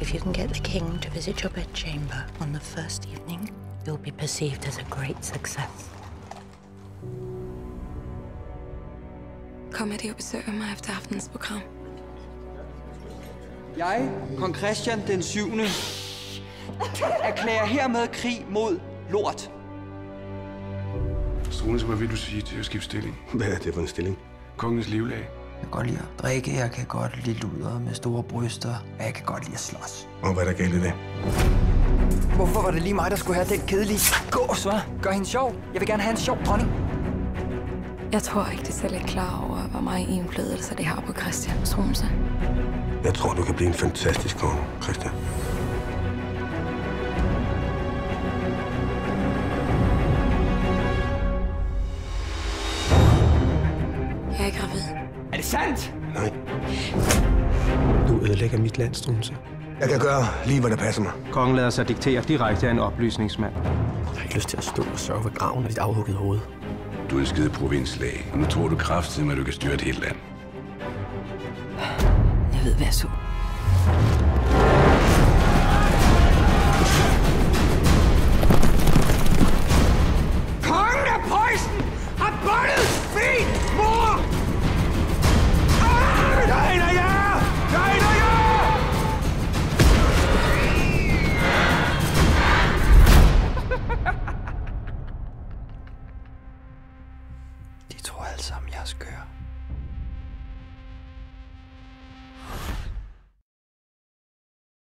If you can get the king to visit your bedchamber on the first evening, you'll be perceived as a great success. Kom med det og besøg mig efter aftenens program. Jeg, kong Christian den 7. erklærer hermed krig mod lort. Struensee, hvad vil du sige til at skifte stilling? Hvad er det for en stilling? Kongens livlag. Jeg kan godt lide at drikke, jeg kan godt lide luder med store bryster, og jeg kan godt lide at slås. Og hvad er der galt i det? Hvorfor var det lige mig, der skulle have den kedelige gås, hva'? Gør hende sjov. Jeg vil gerne have en sjov dronning. Jeg tror ikke, de selv er klar over, hvor meget indflydelse det har på Christian Struensee. Jeg tror, du kan blive en fantastisk konge, Christian. Jeg er gravid. Er det sandt? Nej. Du ødelægger mit land, Struensee. Jeg kan gøre lige, hvad der passer mig. Kongen lader sig diktere direkte af en oplysningsmand. Jeg har ikke lyst til at stå og sørge ved graven af dit afhuggede hoved. Du er en skide provinslæge, og nu tror du kraftigt, at du kan styre et helt land. Jeg ved, hvad jeg så.